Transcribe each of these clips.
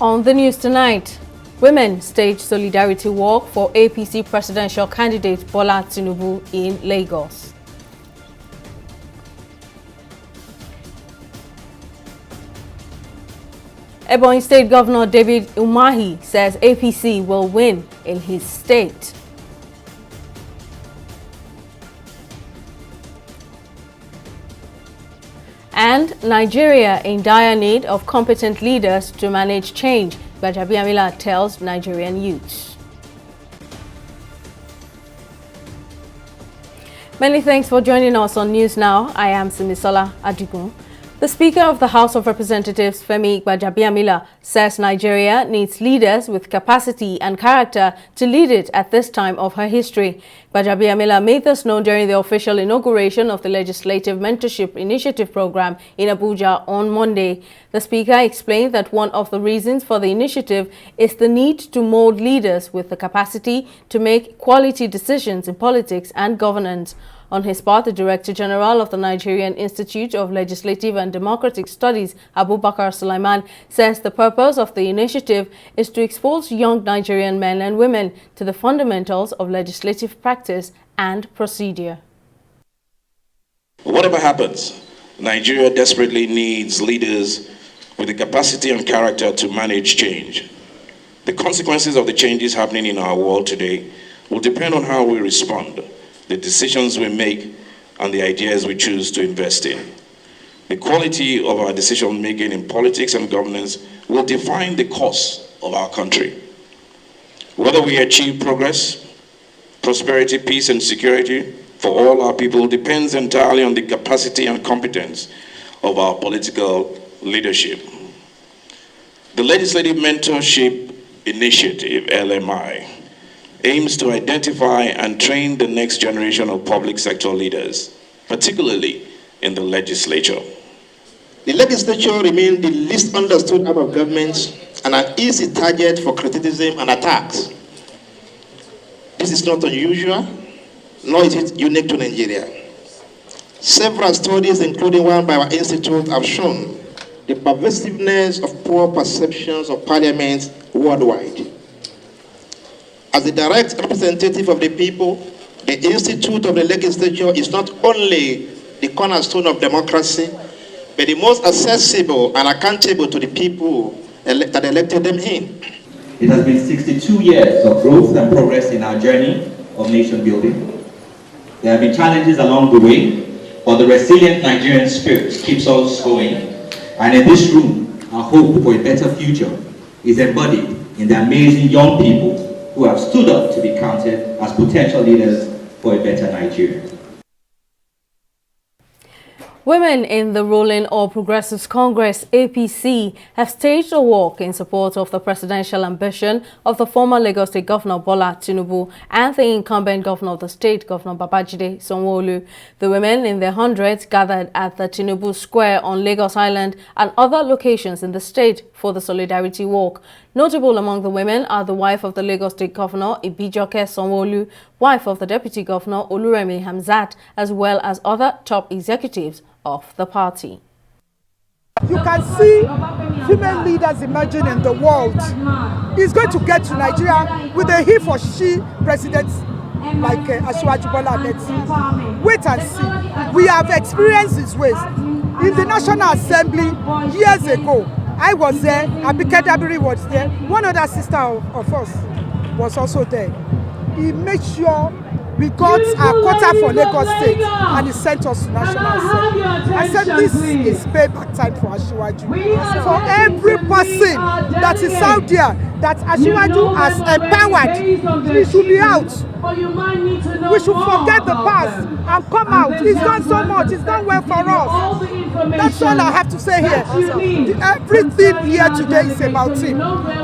On the news tonight, women stage solidarity walk for APC presidential candidate Bola Tinubu in Lagos. Ebonyi State Governor David Umahi says APC will win in his state. And Nigeria in dire need of competent leaders to manage change, Gbajabiamila tells Nigerian youths. Many thanks for joining us on News Now. I am Simisola Adigun. The Speaker of the House of Representatives, Femi Gbajabiamila, says Nigeria needs leaders with capacity and character to lead it at this time of her history. Gbajabiamila made this known during the official inauguration of the Legislative Mentorship Initiative Program in Abuja on Monday. The Speaker explained that one of the reasons for the initiative is the need to mold leaders with the capacity to make quality decisions in politics and governance. On his part, the Director General of the Nigerian Institute of Legislative and Democratic Studies, Abubakar Sulaiman, says the purpose of the initiative is to expose young Nigerian men and women to the fundamentals of legislative practice and procedure. Whatever happens, Nigeria desperately needs leaders with the capacity and character to manage change. The consequences of the changes happening in our world today will depend on how we respond, the decisions we make, and the ideas we choose to invest in. The quality of our decision-making in politics and governance will define the course of our country. Whether we achieve progress, prosperity, peace, and security for all our people depends entirely on the capacity and competence of our political leadership. The Legislative Mentorship Initiative, LMI, aims to identify and train the next generation of public sector leaders, particularly in the legislature. The legislature remains the least understood arm of government and an easy target for criticism and attacks. This is not unusual, nor is it unique to Nigeria. Several studies, including one by our institute, have shown the pervasiveness of poor perceptions of parliament worldwide. As the direct representative of the people, the institute of the legislature is not only the cornerstone of democracy, but the most accessible and accountable to the people that elected them in. It has been 62 years of growth and progress in our journey of nation building. There have been challenges along the way, but the resilient Nigerian spirit keeps us going. And in this room, our hope for a better future is embodied in the amazing young people who have stood up to be counted as potential leaders for a better Nigeria. Women in the ruling All Progressives Congress, APC, have staged a walk in support of the presidential ambition of the former Lagos State Governor Bola Tinubu and the incumbent governor of the state, Governor Babajide Sanwo-Olu. The women in their hundreds gathered at the Tinubu Square on Lagos Island and other locations in the state for the Solidarity Walk. Notable among the women are the wife of the Lagos State Governor, Ibijoke Sanwo-Olu, wife of the Deputy Governor, Oluremi Hamzat, as well as other top executives of the party. You can see female leaders emerging in the world. It's going to get to Nigeria with a he for she president like Asiwaju Bola Ahmed Tinubu. Wait and see. We have experienced these ways. In the National Assembly years ago, I was there, Abike Dabiri was there, one other sister of us was also there. He made sure we got our quota for Lagos State and he sent us to National Assembly. I said this is payback time for Asiwaju. For every person that is out there that Asiwaju has empowered, we should be out. We should forget the past and come out. He's done so much, he's done well for us. That's all I have to say here. Everything here today is about him.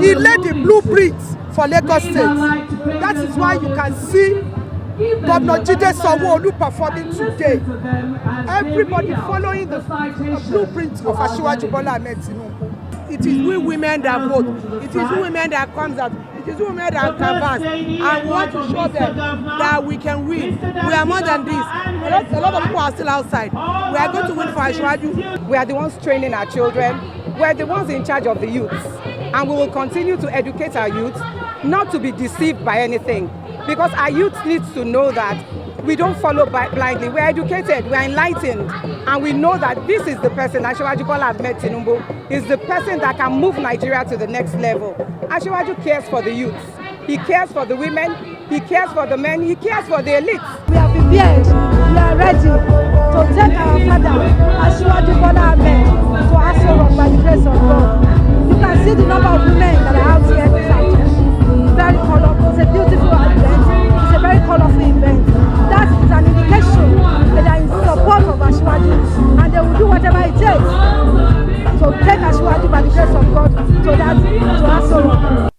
He laid the blueprint for Lagos State. That is why you can see Governor Jide Sanwo-Olu performing today. Everybody following the blueprint of Asiwaju Bola Ahmed Tinubu. It is we women that vote. It is we women that comes out. It is we women that canvas. And we want to show them that we can win. We are more than this. A lot of people are still outside. We are going to win for Asiwaju. We are the ones training our children. We are the ones in charge of the youth. And we will continue to educate our youth not to be deceived by anything, because our youth needs to know that we don't follow blindly. We're educated, we're enlightened, and we know that this is the person, Asiwaju Bola Ahmed Tinubu, is the person that can move Nigeria to the next level. Asiwaju cares for the youth. He cares for the women, he cares for the men, he cares for the elites. We have prepared, we are ready to take our father, Asiwaju Bola Ahmed, to Aso Rock by the grace of God. You can see the number of women that are out here this afternoon. Very colorful, it's a beautiful event, it's a very colorful event. That is an indication that they are in support of Asiwaju, and they will do whatever it takes to take Asiwaju by the grace of God to Aso Rock.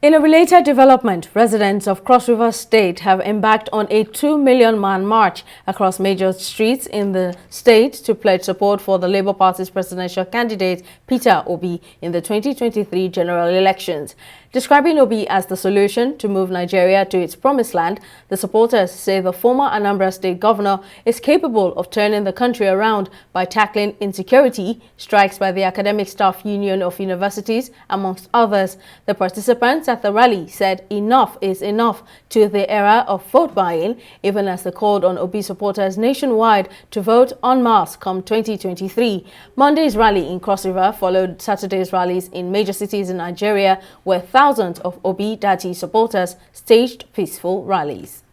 In a related development, residents of Cross River State have embarked on a 2 million man march across major streets in the state to pledge support for the Labour Party's presidential candidate Peter Obi in the 2023 general elections. Describing Obi as the solution to move Nigeria to its promised land, the supporters say the former Anambra State governor is capable of turning the country around by tackling insecurity, strikes by the Academic Staff Union of Universities, amongst others. The participants at the rally said enough is enough to the era of vote buying, even as they called on Obi supporters nationwide to vote en masse come 2023. Monday's rally in Cross River followed Saturday's rallies in major cities in Nigeria, where thousands of Obi Dati supporters staged peaceful rallies.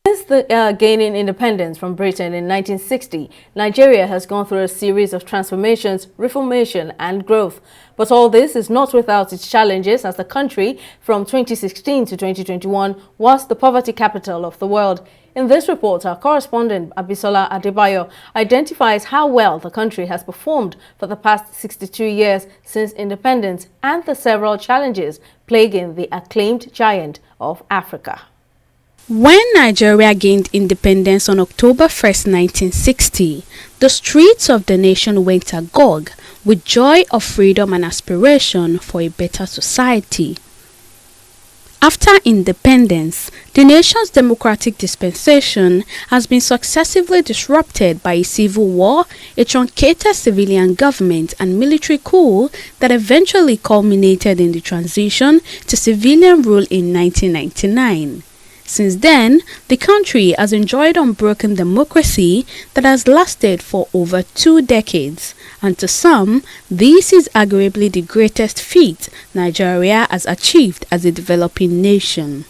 Since gaining independence from Britain in 1960, Nigeria has gone through a series of transformations, reformation and growth. But all this is not without its challenges, as the country from 2016 to 2021 was the poverty capital of the world. In this report, our correspondent Abisola Adebayo identifies how well the country has performed for the past 62 years since independence and the several challenges plaguing the acclaimed giant of Africa. When Nigeria gained independence on October 1st, 1960, the streets of the nation went agog with joy of freedom and aspiration for a better society. After independence, the nation's democratic dispensation has been successively disrupted by a civil war, a truncated civilian government and military coup that eventually culminated in the transition to civilian rule in 1999. Since then, the country has enjoyed unbroken democracy that has lasted for over 2 decades, and to some, this is arguably the greatest feat Nigeria has achieved as a developing nation.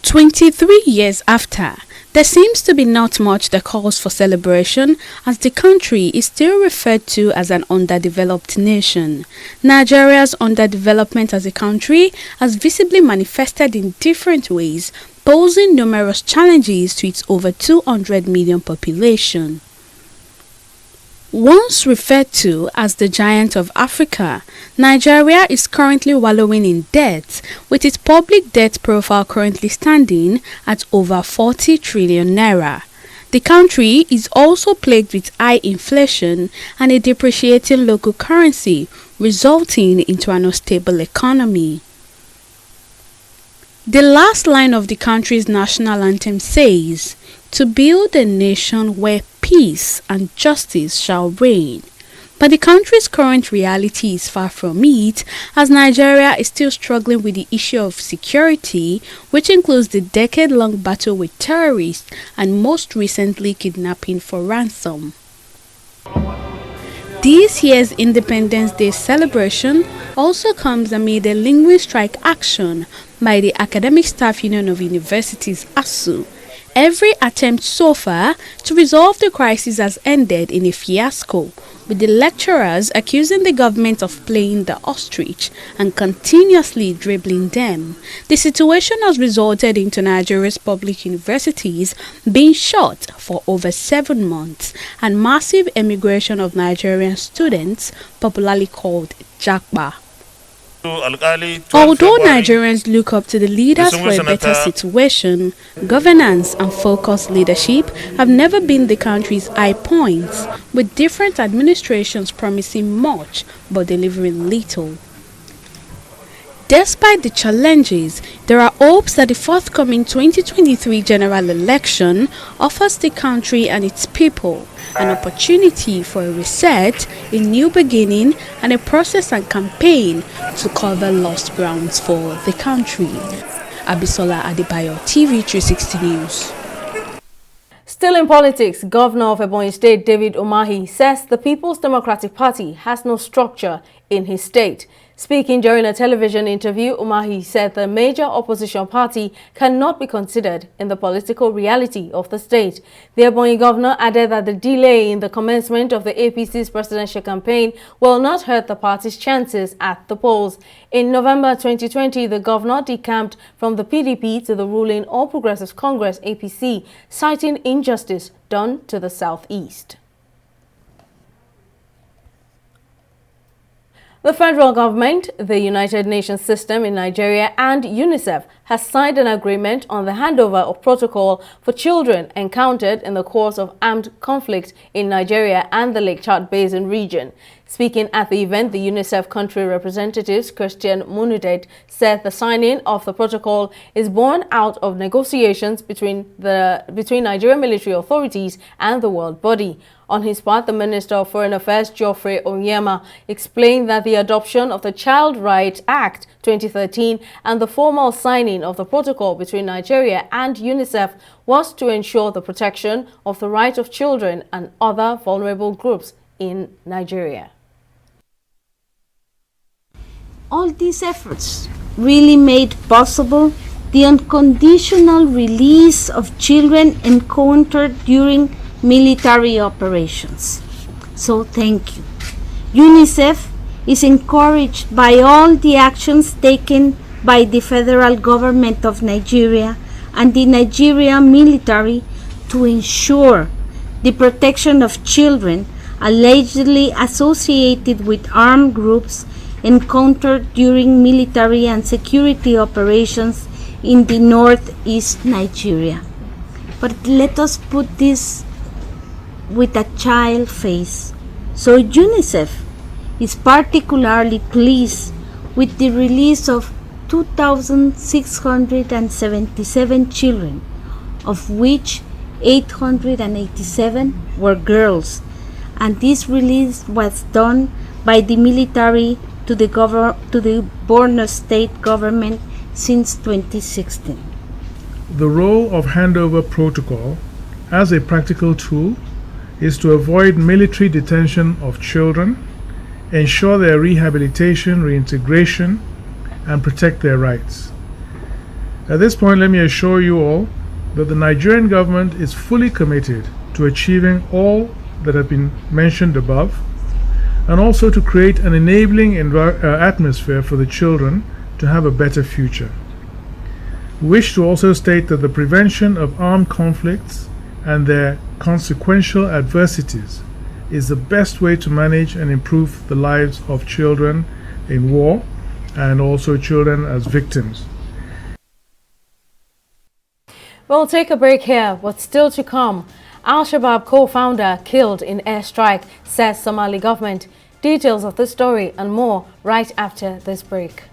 23 years after, there seems to be not much that calls for celebration, as the country is still referred to as an underdeveloped nation. Nigeria's underdevelopment as a country has visibly manifested in different ways, posing numerous challenges to its over 200 million population. Once referred to as the giant of Africa, Nigeria is currently wallowing in debt, with its public debt profile currently standing at over 40 trillion naira. The country is also plagued with high inflation and a depreciating local currency, resulting into an unstable economy. The last line of the country's national anthem says, "To build a nation where peace and justice shall reign." But the country's current reality is far from it, as Nigeria is still struggling with the issue of security, which includes the decade-long battle with terrorists and most recently kidnapping for ransom. This year's Independence Day celebration also comes amid a lingering strike action by the Academic Staff Union of Universities (ASU). Every attempt so far to resolve the crisis has ended in a fiasco, with the lecturers accusing the government of playing the ostrich and continuously dribbling them. The situation has resulted into Nigeria's public universities being shut for over 7 months and massive emigration of Nigerian students, popularly called Japa. Although Nigerians look up to the leaders for a better situation, governance and focused leadership have never been the country's high points, with different administrations promising much but delivering little. Despite the challenges, There are hopes that the forthcoming 2023 general election offers the country and its people an opportunity for a reset, a new beginning, and a process and campaign to cover lost grounds for the country. Abisola Adebayo, TV360 News. Still in politics, Governor of Ebonyi State David Umahi says the People's Democratic Party has no structure in his state. Speaking during a television interview, Umahi said the major opposition party cannot be considered in the political reality of the state. The Ebonyi governor added that the delay in the commencement of the APC's presidential campaign will not hurt the party's chances at the polls. In November 2020, the governor decamped from the PDP to the ruling All Progressives Congress APC, citing injustice done to the southeast. The federal government, the United Nations system in Nigeria and UNICEF has signed an agreement on the handover of protocol for children encountered in the course of armed conflict in Nigeria and the Lake Chad Basin region. Speaking at the event, the UNICEF country representatives Christian Munudet said the signing of the protocol is born out of negotiations between Nigerian military authorities and the world body. On his part, the Minister of Foreign Affairs, Geoffrey Onyema, explained that the adoption of the Child Rights Act 2013 and the formal signing of the protocol between Nigeria and UNICEF was to ensure the protection of the rights of children and other vulnerable groups in Nigeria. All these efforts really made possible the unconditional release of children encountered during military operations. So thank you. UNICEF is encouraged by all the actions taken by the federal government of Nigeria and the Nigerian military to ensure the protection of children allegedly associated with armed groups encountered during military and security operations in the northeast Nigeria. But let us put this with a child face. So UNICEF is particularly pleased with the release of 2,677 children, of which 887 were girls, and this release was done by the military to the Borno state government since 2016. The role of handover protocol as a practical tool is to avoid military detention of children, ensure their rehabilitation, reintegration, and protect their rights. At this point, let me assure you all that the Nigerian government is fully committed to achieving all that have been mentioned above, and also to create an enabling atmosphere for the children to have a better future. We wish to also state that the prevention of armed conflicts and their consequential adversities is the best way to manage and improve the lives of children in war and also children as victims. We'll take a break here. What's still to come? Al-Shabaab co-founder killed in airstrike, says Somali government. Details of this story and more right after this break.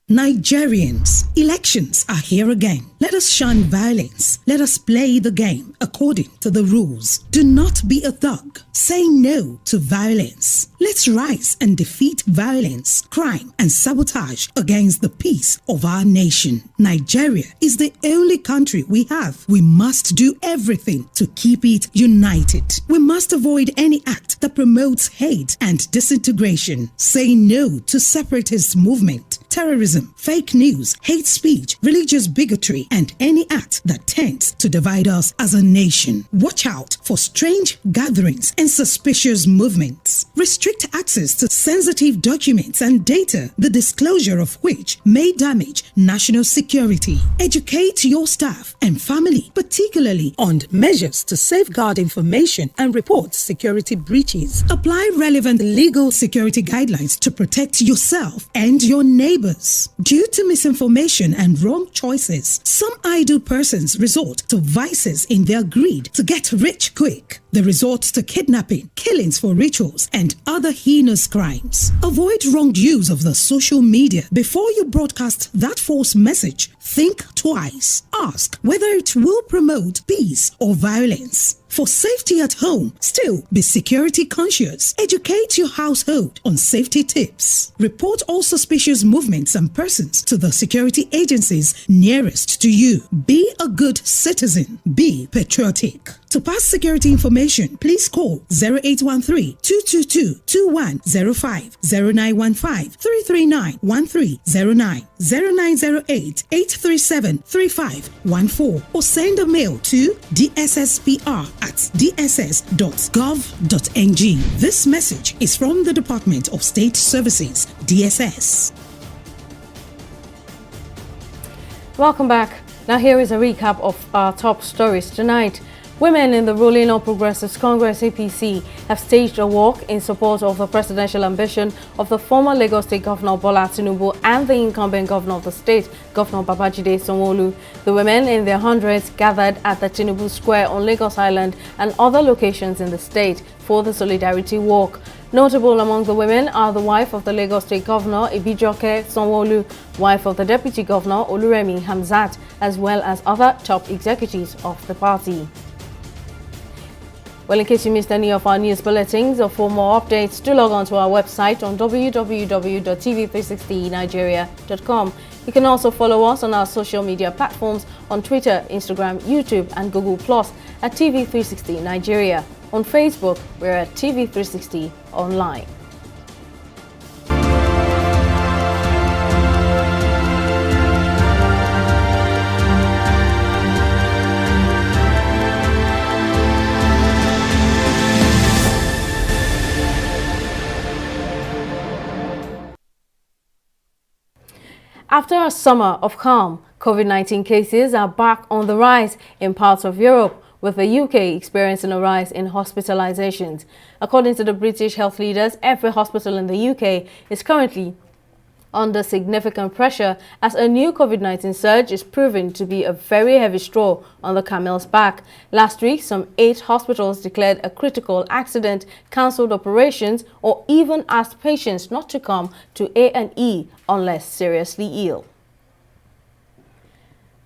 Nigerians, elections are here again. Let us shun violence. Let us play the game according to the rules. Do not be a thug. Say no to violence. Let's rise and defeat violence, crime, and sabotage against the peace of our nation. Nigeria is the only country we have. We must do everything to keep it united. We must avoid any act that promotes hate and disintegration. Say no to separatist movement, terrorism, extremism, fake news, hate speech, religious bigotry, and any act that tends to divide us as a nation. Watch out for strange gatherings and suspicious movements. Restrict access to sensitive documents and data, the disclosure of which may damage national security. Educate your staff and family, particularly on measures to safeguard information and report security breaches. Apply relevant legal security guidelines to protect yourself and your neighbors. Due to misinformation and wrong choices, some idle persons resort to vices in their greed to get rich quick. They resort to kidnapping, killings for rituals, and other heinous crimes. Avoid wrong use of the social media. Before you broadcast that false message, think twice. Ask whether it will promote peace or violence. For safety at home, still be security conscious. Educate your household on safety tips. Report all suspicious movements and persons to the security agencies nearest to you. Be a good citizen. Be patriotic. To pass security information, please call 0813-222-2105, 0915-339-1309, 0908-837-3514, or send a mail to dssPR@dss.gov.ng. This message is from the Department of State Services, DSS. Welcome back. Now here is a recap of our top stories tonight. Women in the ruling All Progressives Congress APC have staged a walk in support of the presidential ambition of the former Lagos State Governor Bola Tinubu and the incumbent governor of the state, Governor Babajide Sanwo-Olu. The women in their hundreds gathered at the Tinubu Square on Lagos Island and other locations in the state for the Solidarity Walk. Notable among the women are the wife of the Lagos State Governor, Ibijoke Sanwo-Olu, wife of the Deputy Governor, Oluremi Hamzat, as well as other top executives of the party. Well, in case you missed any of our news bulletins or for more updates, do log on to our website on www.tv360nigeria.com. You can also follow us on our social media platforms on Twitter, Instagram, YouTube, and Google Plus at TV360 Nigeria. On Facebook, we're at TV360 Online. After a summer of calm, COVID-19 cases are back on the rise in parts of Europe, with the UK experiencing a rise in hospitalizations. According to the British health leaders, every hospital in the UK is currently under significant pressure as a new COVID-19 surge is proving to be a very heavy straw on the camel's back. Last week, some 8 hospitals declared a critical accident, cancelled operations, or even asked patients not to come to A&E unless seriously ill.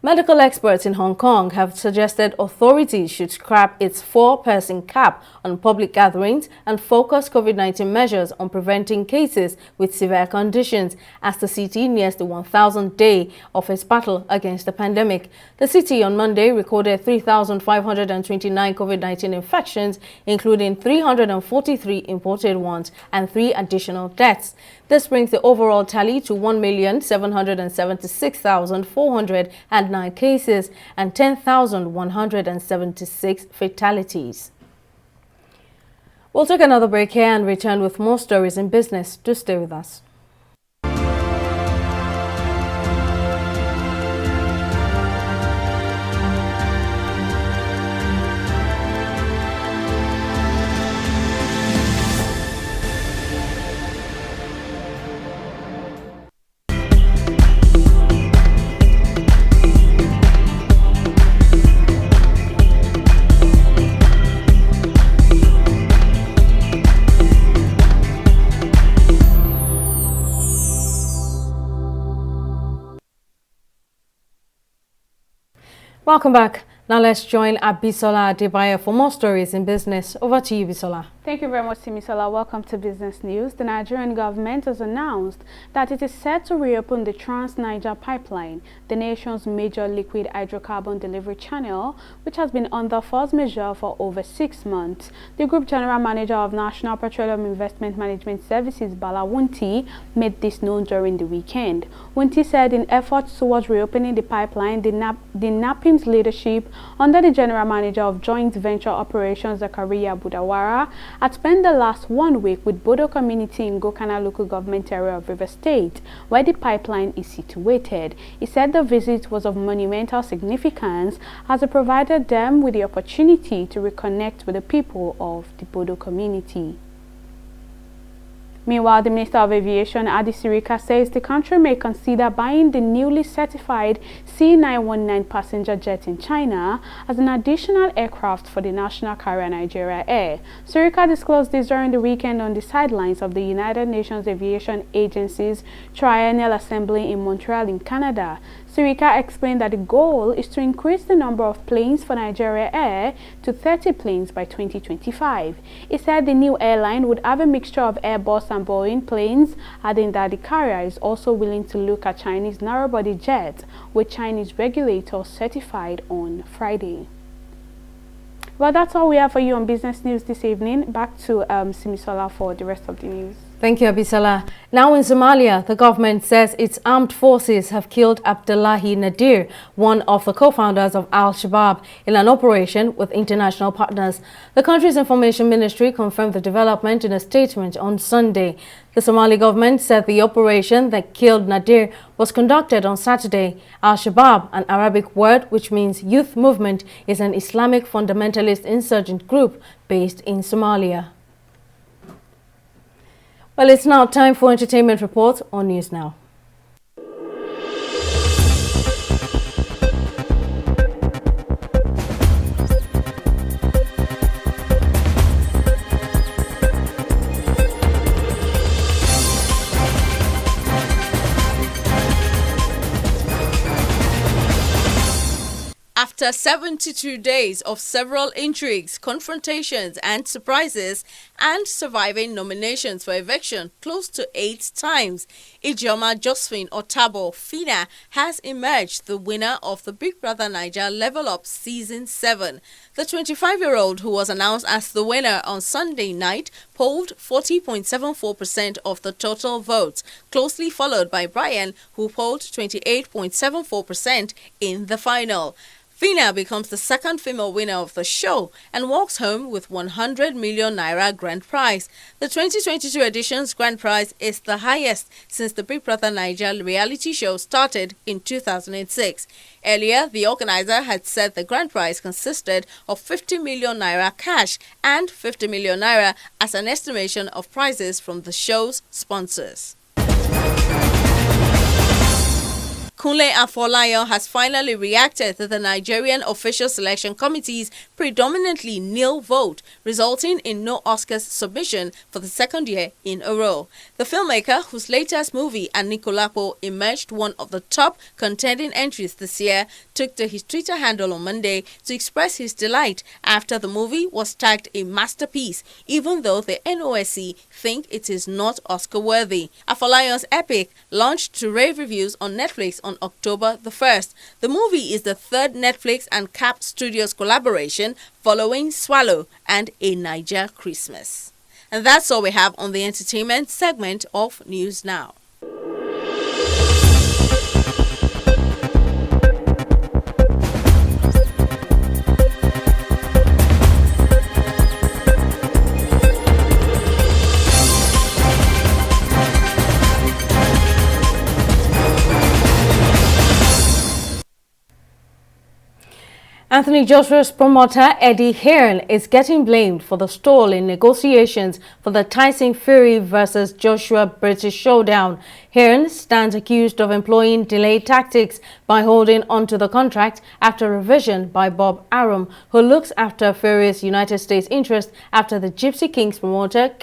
Medical experts in Hong Kong have suggested authorities should scrap its 4-person cap on public gatherings and focus COVID-19 measures on preventing cases with severe conditions as the city nears the 1,000th day of its battle against the pandemic. The city on Monday recorded 3,529 COVID-19 infections, including 343 imported ones and 3 additional deaths. This brings the overall tally to 1,776,409 cases and 10,176 fatalities. We'll take another break here and return with more stories in business. Do stay with us. Welcome back. Now let's join Abisola Adebayo for more stories in business. Over to you, Bisola. Thank you very much, Simisola. Welcome to Business News. The Nigerian government has announced that it is set to reopen the Trans-Niger Pipeline, the nation's major liquid hydrocarbon delivery channel, which has been under force majeure for over 6 months. The Group General Manager of National Petroleum Investment Management Services, Bala Wunti, made this known during the weekend. Wunti said in efforts towards reopening the pipeline, the NAPIM's leadership under the General Manager of Joint Venture Operations, Zakaria Budawara, had spent the last 1 week with Bodo community in Gokana local government area of River State, where the pipeline is situated. He said the visit was of monumental significance as it provided them with the opportunity to reconnect with the people of the Bodo community. Meanwhile, the Minister of Aviation, Adi Sirika, says the country may consider buying the newly certified C919 passenger jet in China as an additional aircraft for the national carrier Nigeria Air. Sirika disclosed this during the weekend on the sidelines of the United Nations Aviation Agency's Triennial Assembly in Montreal in Canada. Sirika explained that the goal is to increase the number of planes for Nigeria Air to 30 planes by 2025. He said the new airline would have a mixture of Airbus and Boeing planes, adding that the carrier is also willing to look at Chinese narrow-body jets, with Chinese regulators certified on Friday. Well, that's all we have for you on Business News this evening. Back to Simisola for the rest of the news. Thank you, Abisola. Now in Somalia, the government says its armed forces have killed Abdullahi Nadir, one of the co-founders of Al-Shabaab, in an operation with international partners. The country's information ministry confirmed the development in a statement on Sunday. The Somali government said the operation that killed Nadir was conducted on Saturday. Al-Shabaab, an Arabic word which means youth movement, is an Islamic fundamentalist insurgent group based in Somalia. Well, it's now time for entertainment reports on News Now. After 72 days of several intrigues, confrontations and surprises, and surviving nominations for eviction close to 8 times, Ijeoma Josephine Otabo Fina has emerged the winner of the Big Brother Naija Level Up Season 7. The 25-year-old, who was announced as the winner on Sunday night, polled 40.74% of the total votes, closely followed by Brian, who polled 28.74% in the final. Fina becomes the second female winner of the show and walks home with 100 million naira grand prize. The 2022 edition's grand prize is the highest since the Big Brother Naija reality show started in 2006. Earlier, the organizer had said the grand prize consisted of 50 million naira cash and 50 million naira as an estimation of prizes from the show's sponsors. Kunle Afolayan has finally reacted to the Nigerian Official Selection Committee's predominantly nil vote, resulting in no Oscars submission for the second year in a row. The filmmaker, whose latest movie, Anikulapo, emerged one of the top contending entries this year, took to his Twitter handle on Monday to express his delight after the movie was tagged a masterpiece, even though the NOSC think it is not Oscar-worthy. Afolayan's epic launched to rave reviews on Netflix on October the 1st. The movie is the third Netflix and Cap Studios collaboration following Swallow and A Niger Christmas. And that's all we have on the entertainment segment of News Now. Anthony Joshua's promoter Eddie Hearn is getting blamed for the stall in negotiations for the Tyson Fury versus Joshua British showdown. Hearn stands accused of employing delayed tactics by holding onto the contract after revision by Bob Arum, who looks after Fury's United States interest after the Gypsy Kings promoter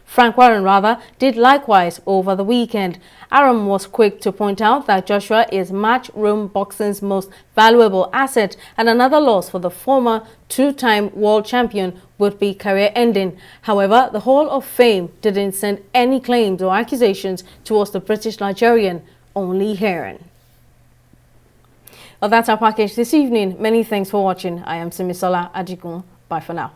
Frank Warren, did likewise over the weekend. Arum was quick to point out that Joshua is Matchroom Boxing's most valuable asset and another loss for the former two-time world champion would be career-ending. However, the Hall of Fame didn't send any claims or accusations towards the British Nigerian, only hearing. Well, that's our package this evening. Many thanks for watching. I am Simisola Adigun. Bye for now.